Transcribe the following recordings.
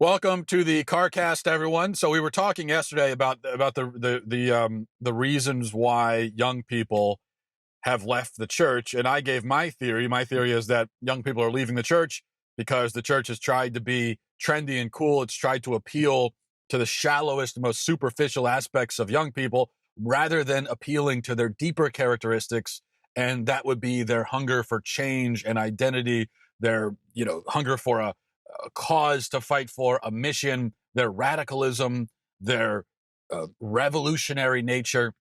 Welcome to the CarCast, everyone. So we were talking yesterday about the reasons why young people have left the church, and I gave my theory. My theory is that young people are leaving the church because the church has tried to be trendy and cool. It's tried to appeal to the shallowest, most superficial aspects of young people rather than appealing to their deeper characteristics, and that would be their hunger for change and identity, their hunger for a cause to fight for, a mission, their radicalism, their revolutionary nature,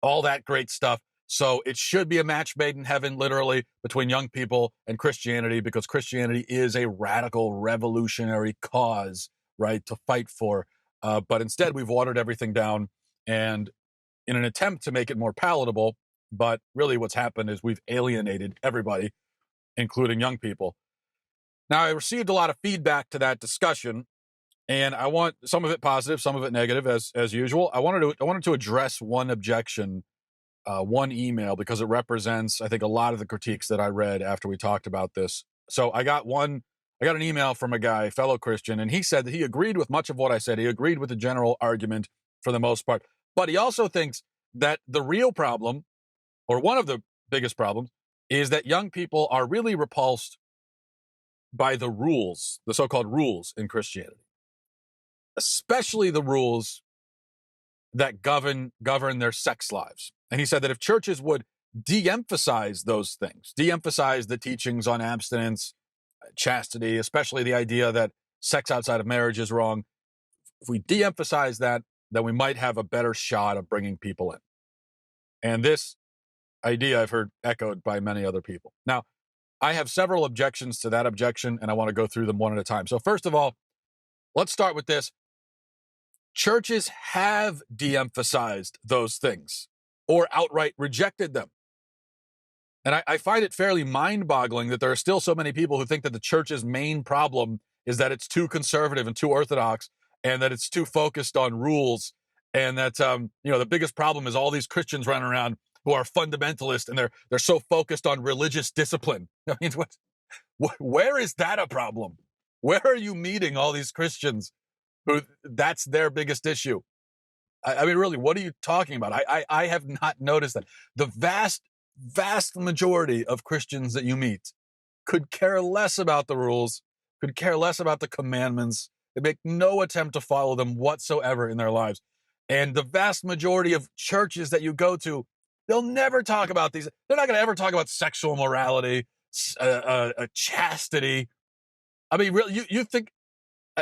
all that great stuff. So it should be a match made in heaven, literally, between young people and Christianity, because Christianity is a radical, revolutionary cause, right, to fight for. But instead, we've watered everything down, and in an attempt to make it more palatable, but really what's happened is we've alienated everybody, including young people. Now, I received a lot of feedback to that discussion, and I want some of it positive, some of it negative, as usual. I wanted to address one objection, one email, because it represents, I think, a lot of the critiques that I read after we talked about this. So I got an email from a guy, a fellow Christian, and he said that he agreed with much of what I said. He agreed with the general argument for the most part, but he also thinks that the real problem, or one of the biggest problems, is that young people are really repulsed by the rules, the so-called rules in Christianity, especially the rules that govern their sex lives. And he said that if churches would de-emphasize those things, de-emphasize the teachings on abstinence, chastity, especially the idea that sex outside of marriage is wrong, if we de-emphasize that, then we might have a better shot of bringing people in. And this idea I've heard echoed by many other people. Now, I have several objections to that objection, and I want to go through them one at a time. So first of all, let's start with this. Churches have de-emphasized those things or outright rejected them. And I find it fairly mind-boggling that there are still so many people who think that the church's main problem is that it's too conservative and too orthodox, and that it's too focused on rules, and that the biggest problem is all these Christians running around who are fundamentalist, and they're so focused on religious discipline. I mean, where is that a problem? Where are you meeting all these Christians who that's their biggest issue? I mean, really, what are you talking about? I have not noticed that. The vast majority of Christians that you meet could care less about the rules, could care less about the commandments. They make no attempt to follow them whatsoever in their lives. And the vast majority of churches that you go to, they'll never talk about these. They're not going to ever talk about sexual morality, chastity. I mean, really, you think,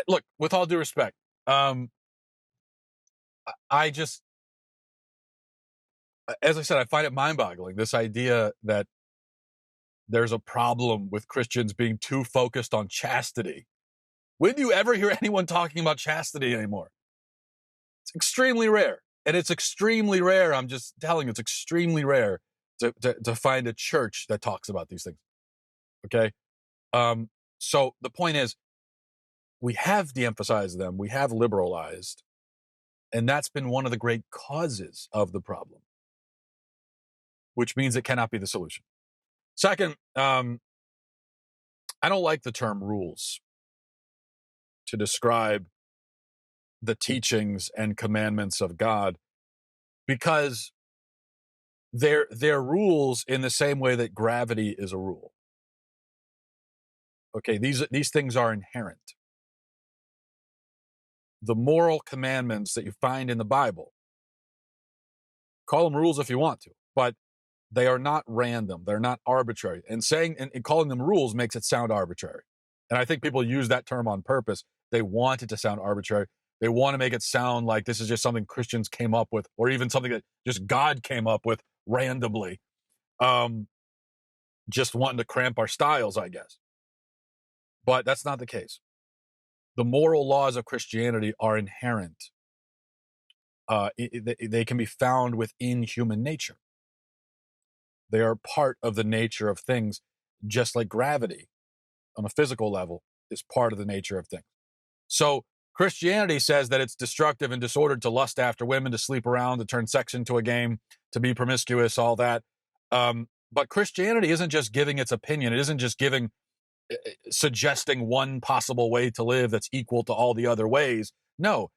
look, with all due respect, I just, as I said, I find it mind-boggling, this idea that there's a problem with Christians being too focused on chastity. When do you ever hear anyone talking about chastity anymore? It's extremely rare. And it's extremely rare, I'm just telling you, it's extremely rare to find a church that talks about these things. Okay? So the point is, we have de-emphasized them, we have liberalized, and that's been one of the great causes of the problem, which means it cannot be the solution. Second, I don't like the term rules to describe the teachings and commandments of God, because they're rules in the same way that gravity is a rule. Okay, these things are inherent. The moral commandments that you find in the Bible, call them rules if you want to, but they are not random. They're not arbitrary. And calling them rules makes it sound arbitrary. And I think people use that term on purpose. They want it to sound arbitrary. They want to make it sound like this is just something Christians came up with, or even something that just God came up with randomly, just wanting to cramp our styles, I guess. But that's not the case. The moral laws of Christianity are inherent. They can be found within human nature. They are part of the nature of things, just like gravity on a physical level is part of the nature of things. So Christianity says that it's destructive and disordered to lust after women, to sleep around, to turn sex into a game, to be promiscuous, all that. But Christianity isn't just giving its opinion. It isn't just giving suggesting one possible way to live that's equal to all the other ways. No,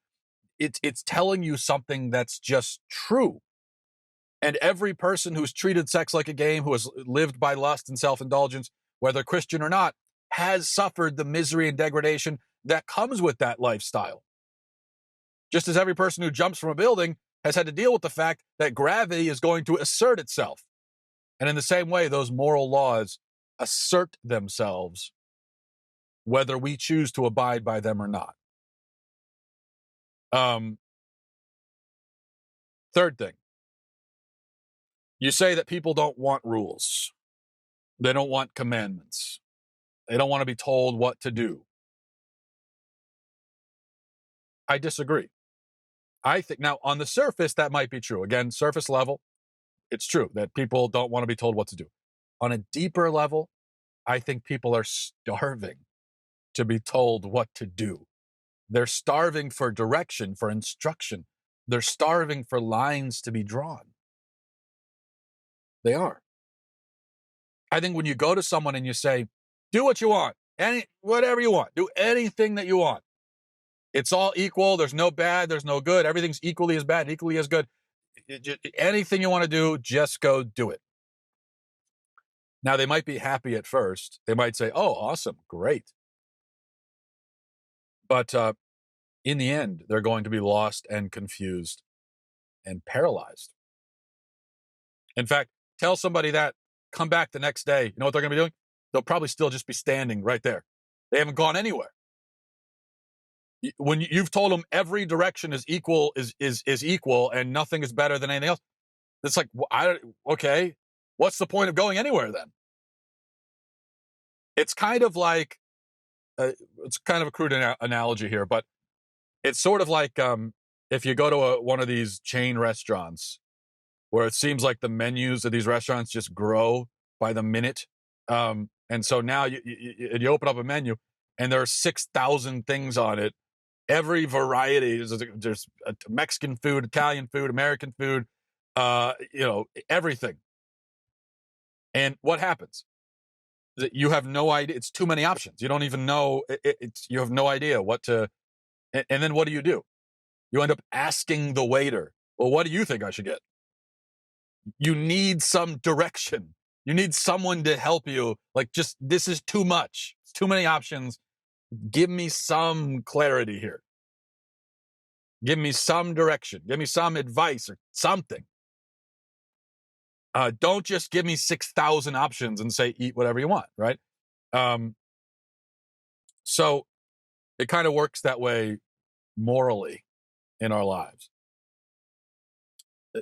it's telling you something that's just true. And every person who's treated sex like a game, who has lived by lust and self-indulgence, whether Christian or not, has suffered the misery and degradation that comes with that lifestyle. Just as every person who jumps from a building has had to deal with the fact that gravity is going to assert itself. And in the same way, those moral laws assert themselves, whether we choose to abide by them or not. Third thing, you say that people don't want rules. They don't want commandments. They don't want to be told what to do. I disagree. I think now on the surface, that might be true. Again, surface level, it's true that people don't want to be told what to do. On a deeper level, I think people are starving to be told what to do. They're starving for direction, for instruction. They're starving for lines to be drawn. They are. I think when you go to someone and you say, do what you want, whatever you want, do anything that you want. It's all equal. There's no bad. There's no good. Everything's equally as bad, equally as good. Anything you want to do, just go do it. Now, they might be happy at first. They might say, oh, awesome, great. But in the end, they're going to be lost and confused and paralyzed. In fact, tell somebody that, come back the next day. You know what they're going to be doing? They'll probably still just be standing right there. They haven't gone anywhere. When you've told them every direction is equal, is equal, and nothing is better than anything else, it's like, okay, what's the point of going anywhere then? It's kind of like, it's kind of a crude analogy here, but it's sort of like if you go to one of these chain restaurants where it seems like the menus of these restaurants just grow by the minute. And so now you open up a menu and there are 6,000 things on it. Every variety, there's Mexican food, Italian food, American food, everything. And what happens? You have no idea. It's too many options. You don't even know. You have no idea what to. And then what do? You end up asking the waiter, well, what do you think I should get? You need some direction. You need someone to help you. Like, just, this is too much. It's too many options. Give me some clarity here. Give me some direction. Give me some advice or something. Don't just give me 6,000 options and say, eat whatever you want, right? So it kind of works that way morally in our lives.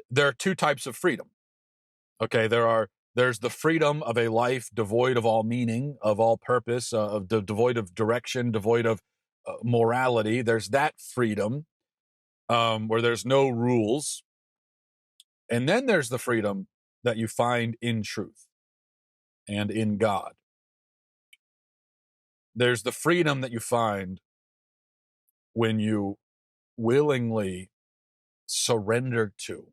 There are two types of freedom. Okay, there's the freedom of a life devoid of all meaning, of all purpose, devoid of direction, devoid of morality. There's that freedom where there's no rules. And then there's the freedom that you find in truth and in God. There's the freedom that you find when you willingly surrender to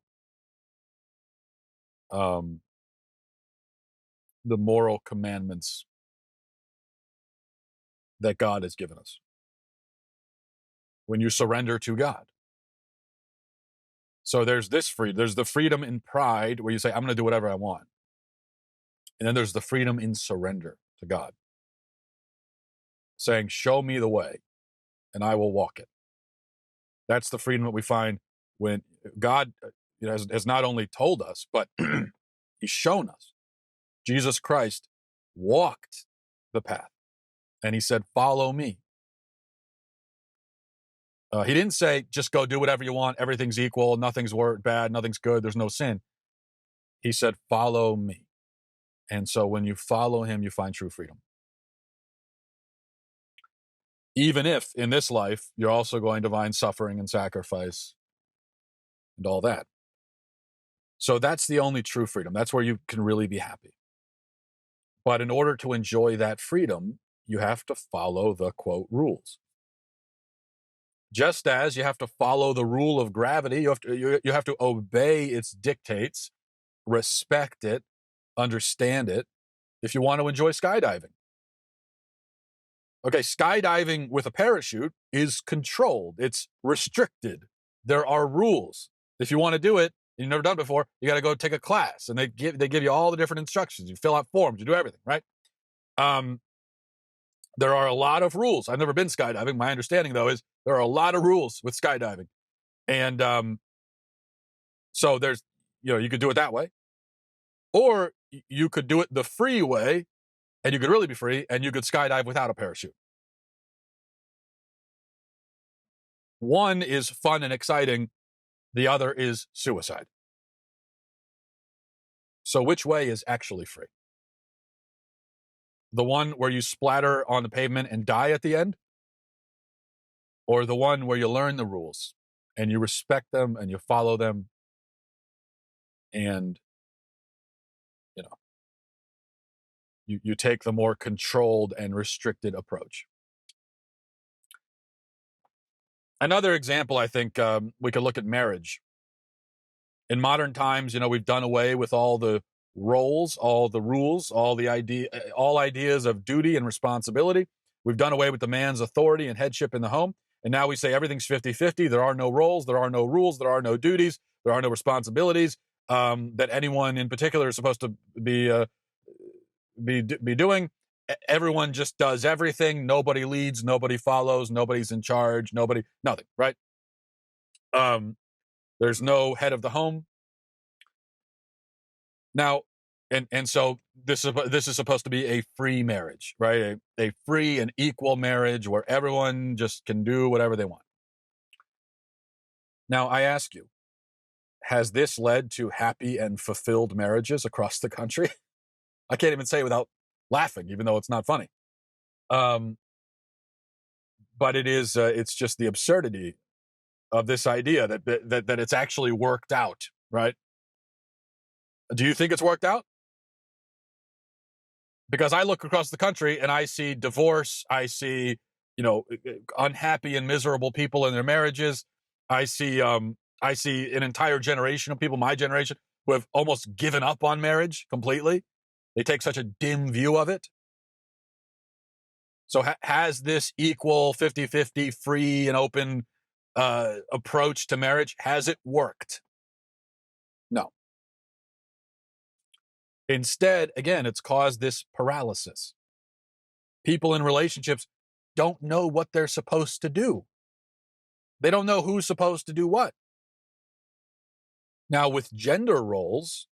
the moral commandments that God has given us. When you surrender to God. So there's this freedom. There's the freedom in pride where you say, I'm going to do whatever I want. And then there's the freedom in surrender to God. Saying, show me the way and I will walk it. That's the freedom that we find when God has not only told us, but he's shown us. Jesus Christ walked the path and he said, follow me. He didn't say, just go do whatever you want. Everything's equal. Nothing's bad. Nothing's good. There's no sin. He said, follow me. And so when you follow him, you find true freedom. Even if in this life, you're also going to find suffering and sacrifice and all that. So that's the only true freedom. That's where you can really be happy. But in order to enjoy that freedom, you have to follow the, quote, rules. Just as you have to follow the rule of gravity, you have to obey its dictates, respect it, understand it, if you want to enjoy skydiving. Okay, skydiving with a parachute is controlled. It's restricted. There are rules. If you want to do it, you've never done it before, you got to go take a class, and they give you all the different instructions. You fill out forms, you do everything, right? There are a lot of rules. I've never been skydiving. My understanding, though, is there are a lot of rules with skydiving, and so there's, you could do it that way, or you could do it the free way, and you could really be free, and you could skydive without a parachute. One is fun and exciting. The other is suicide. So which way is actually free? The one where you splatter on the pavement and die at the end? Or the one where you learn the rules and you respect them and you follow them and, you take the more controlled and restricted approach? Another example, I think, we could look at marriage. In modern times, we've done away with all the roles, all the rules, all ideas of duty and responsibility. We've done away with the man's authority and headship in the home. And now we say everything's 50-50. There are no roles, there are no rules, there are no duties, there are no responsibilities that anyone in particular is supposed to be doing. Everyone just does everything. Nobody leads, nobody follows, nobody's in charge, nothing, right? There's no head of the home. Now, and so this is supposed to be a free marriage, right? A free and equal marriage where everyone just can do whatever they want. Now, I ask you, has this led to happy and fulfilled marriages across the country? I can't even say without laughing, even though it's not funny. But it's just the absurdity of this idea that it's actually worked out, right? Do you think it's worked out? Because I look across the country and I see divorce, I see, unhappy and miserable people in their marriages. I see an entire generation of people, my generation, who have almost given up on marriage completely. They take such a dim view of it. So has this equal 50-50 free and open approach to marriage, has it worked? No. Instead, again, it's caused this paralysis. People in relationships don't know what they're supposed to do. They don't know who's supposed to do what. Now, with gender roles,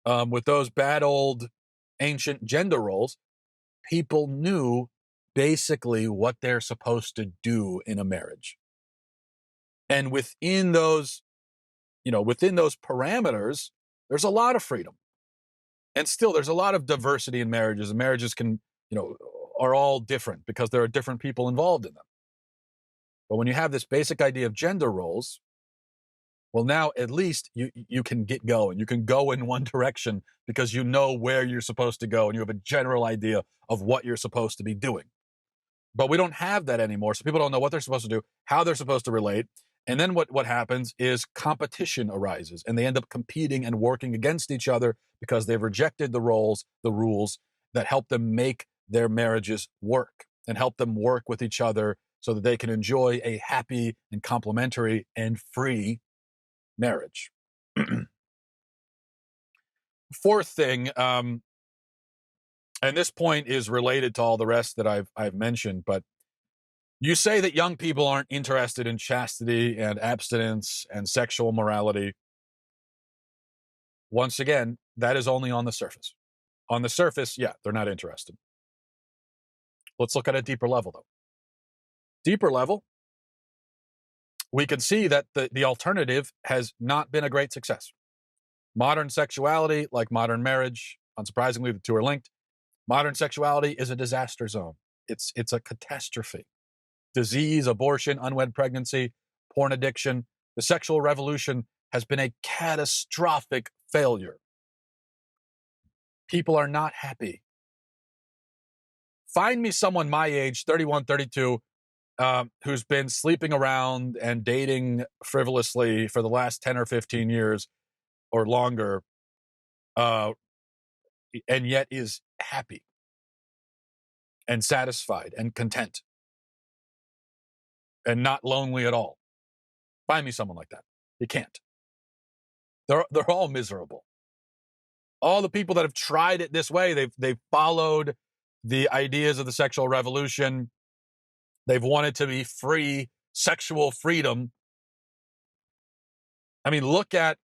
with those bad old ancient gender roles, people knew basically what they're supposed to do in a marriage. And within those parameters, there's a lot of freedom. And still, there's a lot of diversity in marriages, and marriages are all different because there are different people involved in them. But when you have this basic idea of gender roles, well, now at least you can get going. You can go in one direction because you know where you're supposed to go and you have a general idea of what you're supposed to be doing. But we don't have that anymore, so people don't know what they're supposed to do, how they're supposed to relate. And then what happens is competition arises, and they end up competing and working against each other because they've rejected the rules that help them make their marriages work and help them work with each other so that they can enjoy a happy and complementary and free marriage. Fourth thing, and this point is related to all the rest that I've mentioned, but you say that young people aren't interested in chastity and abstinence and sexual morality. Once again, that is only on the surface. On the surface, yeah, they're not interested. Let's look at a deeper level, though. Deeper level, we can see that the alternative has not been a great success. Modern sexuality, like modern marriage, unsurprisingly, the two are linked. Modern sexuality is a disaster zone. It's a catastrophe. Disease, abortion, unwed pregnancy, porn addiction. The sexual revolution has been a catastrophic failure. People are not happy. Find me someone my age, 31, 32, who's been sleeping around and dating frivolously for the last 10 or 15 years or longer, and yet is happy. and satisfied and content and not lonely at all. Find me someone like that. You can't. They're all miserable. All the people that have tried it this way, they've followed the ideas of the sexual revolution. They've wanted to be free, sexual freedom. I mean, look at,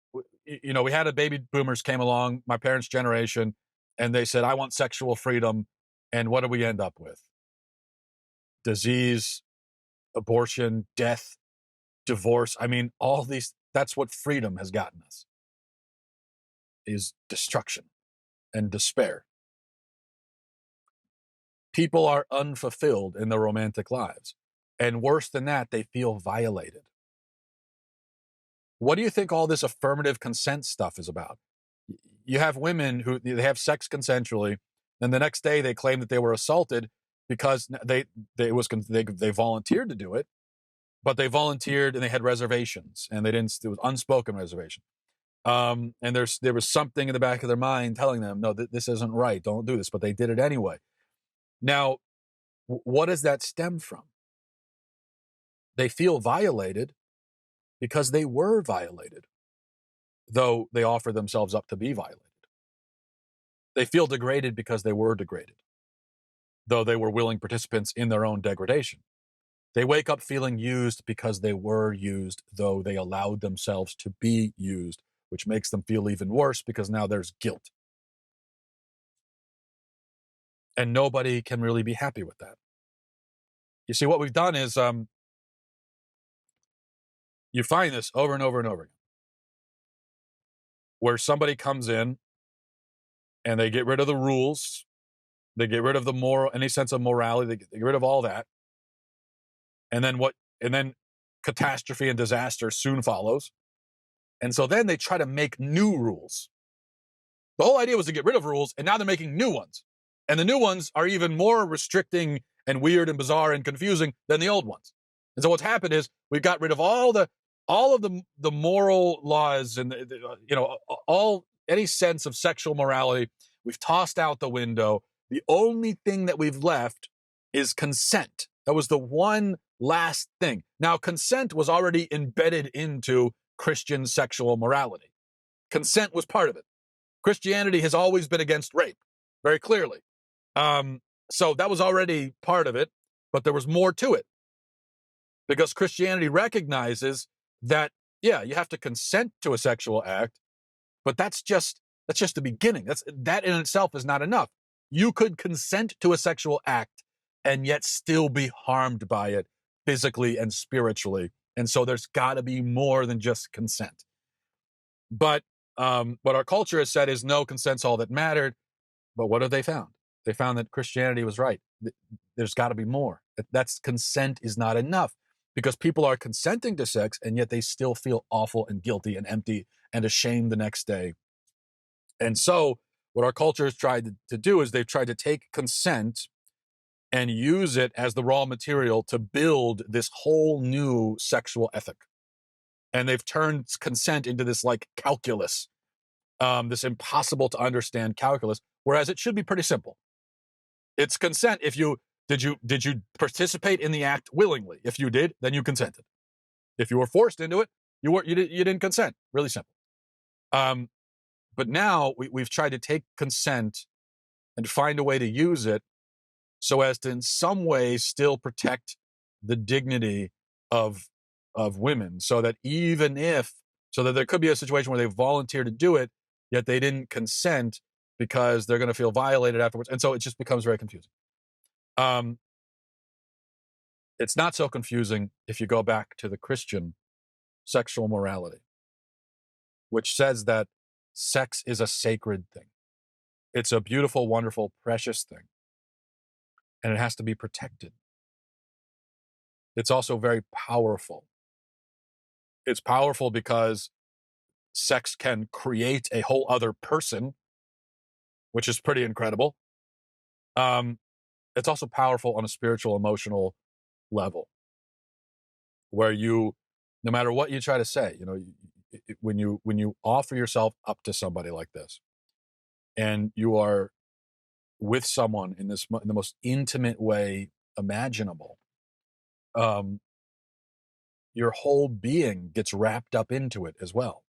we had a baby boomers came along, my parents' generation, and they said, I want sexual freedom. And what do we end up with? Disease, abortion, death, divorce. I mean, all these, that's what freedom has gotten us, is destruction and despair. People are unfulfilled in their romantic lives. And worse than that, they feel violated. What do you think all this affirmative consent stuff is about? You have women who they have sex consensually, and the next day they claim that they were assaulted because they volunteered to do it, but they volunteered and they had reservations, and they didn't. It was unspoken reservation, and there was something in the back of their mind telling them, no, this isn't right. Don't do this, but they did it anyway. Now, what does that stem from? They feel violated because they were violated, though they offer themselves up to be violated. They feel degraded because they were degraded, though they were willing participants in their own degradation. They wake up feeling used because they were used, though they allowed themselves to be used, which makes them feel even worse because now there's guilt. And nobody can really be happy with that. You see, what we've done is you find this over and over and over again, where somebody comes in and they get rid of the rules, they get rid of the any sense of morality, they get rid of all that, and then catastrophe and disaster soon follows. And so then they try to make new rules. The whole idea was to get rid of rules, and now they're making new ones. And the new ones are even more restricting and weird and bizarre and confusing than the old ones. And so what's happened is we've got rid of all of the moral laws and all any sense of sexual morality. We've tossed out the window. The only thing that we've left is consent. That was the one last thing. Now, consent was already embedded into Christian sexual morality. Consent was part of it. Christianity has always been against rape, very clearly. So that was already part of it, but there was more to it. Because Christianity recognizes that, yeah, you have to consent to a sexual act, but that's just the beginning. That in itself is not enough. You could consent to a sexual act and yet still be harmed by it physically and spiritually. And so there's got to be more than just consent. But what our culture has said is no, consent's all that mattered. But what have they found? They found that Christianity was right. There's got to be more. That's consent is not enough, because people are consenting to sex and yet they still feel awful and guilty and empty and ashamed the next day. And so what our culture has tried to do is they've tried to take consent and use it as the raw material to build this whole new sexual ethic. And they've turned consent into this like calculus, this impossible to understand calculus, whereas it should be pretty simple. It's consent. Did you participate in the act willingly? If you did, then you consented. If you were forced into it, you didn't consent. Really simple. But now we've tried to take consent and find a way to use it so as to in some way still protect the dignity of women, so that there could be a situation where they volunteer to do it, yet they didn't consent because they're going to feel violated afterwards. And so it just becomes very confusing. It's not so confusing if you go back to the Christian sexual morality, which says that sex is a sacred thing. It's a beautiful, wonderful, precious thing. And it has to be protected. It's also very powerful. It's powerful because sex can create a whole other person, which is pretty incredible. It's also powerful on a spiritual, emotional level, where no matter what you try to say, when you offer yourself up to somebody like this, and you are with someone in the most intimate way imaginable, your whole being gets wrapped up into it as well.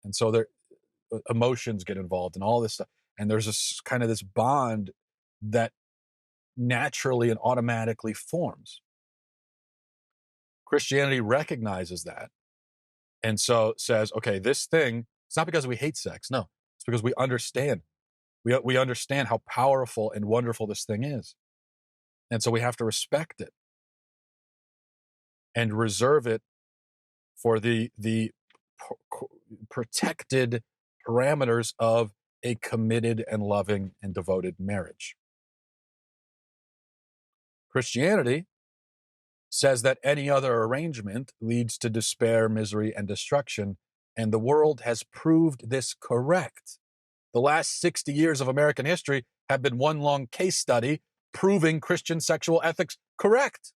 And so there, emotions get involved and all this stuff. And there's this kind of this bond that naturally and automatically forms. Christianity recognizes that. And so says, okay, this thing, it's not because we hate sex. No, it's because we understand. We understand how powerful and wonderful this thing is. And so we have to respect it and reserve it for the protected parameters of a committed and loving and devoted marriage. Christianity says that any other arrangement leads to despair, misery, and destruction, and the world has proved this correct. The last 60 years of American history have been one long case study proving Christian sexual ethics correct.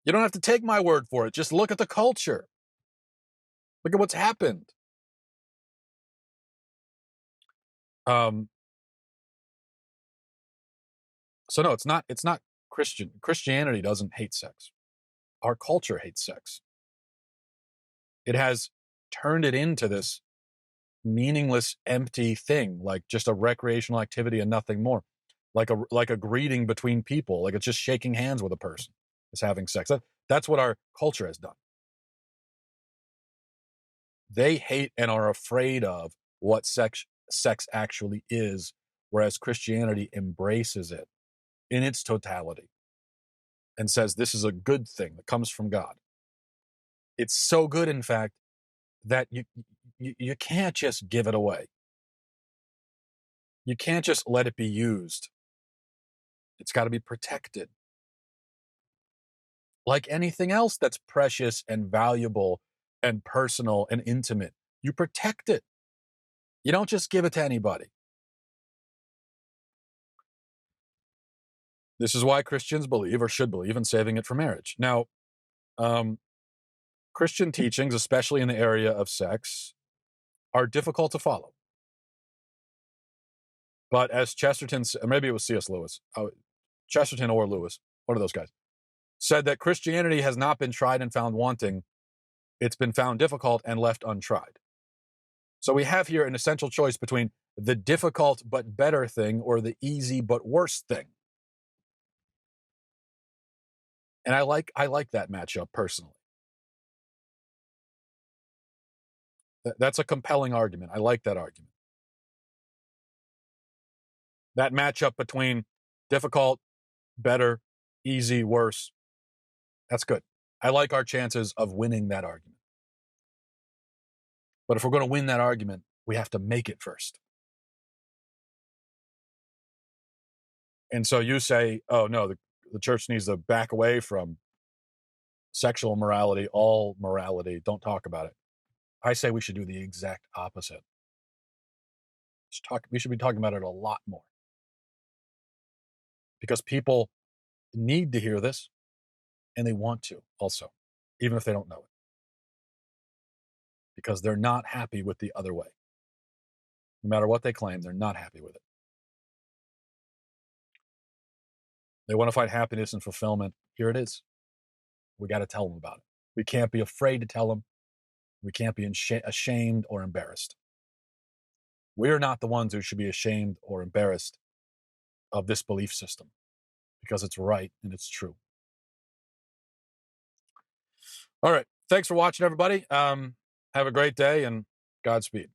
You don't have to take my word for it. Just look at the culture. Look at what's happened. So no, it's not Christian. Christianity doesn't hate sex. Our culture hates sex. It has turned it into this meaningless, empty thing, like just a recreational activity and nothing more, like a greeting between people, like it's just shaking hands with a person is having sex. That's what our culture has done. They hate and are afraid of what sex actually is, whereas Christianity embraces it in its totality and says this is a good thing that comes from God. It's so good, in fact, that you can't just give it away. You can't just let it be used. It's got to be protected. Like anything else that's precious and valuable and personal and intimate, you protect it. You don't just give it to anybody. This is why Christians believe or should believe in saving it for marriage. Now, Christian teachings, especially in the area of sex, are difficult to follow. But as Chesterton, maybe it was C.S. Lewis, Chesterton or Lewis, one of those guys, said that Christianity has not been tried and found wanting. It's been found difficult and left untried. So we have here an essential choice between the difficult but better thing or the easy but worse thing. And I like that matchup personally. That's a compelling argument. I like that argument. That matchup between difficult, better, easy, worse, that's good. I like our chances of winning that argument. But if we're going to win that argument, we have to make it first. And so you say, oh no, the church needs to back away from sexual morality, all morality, don't talk about it. I say we should do the exact opposite. We should be talking about it a lot more. Because people need to hear this, and they want to also, even if they don't know it. Because they're not happy with the other way. No matter what they claim, they're not happy with it. They want to find happiness and fulfillment. Here it is. We got to tell them about it. We can't be afraid to tell them. We can't be ashamed or embarrassed. We're not the ones who should be ashamed or embarrassed of this belief system because it's right and it's true. All right. Thanks for watching, everybody. Have a great day and Godspeed.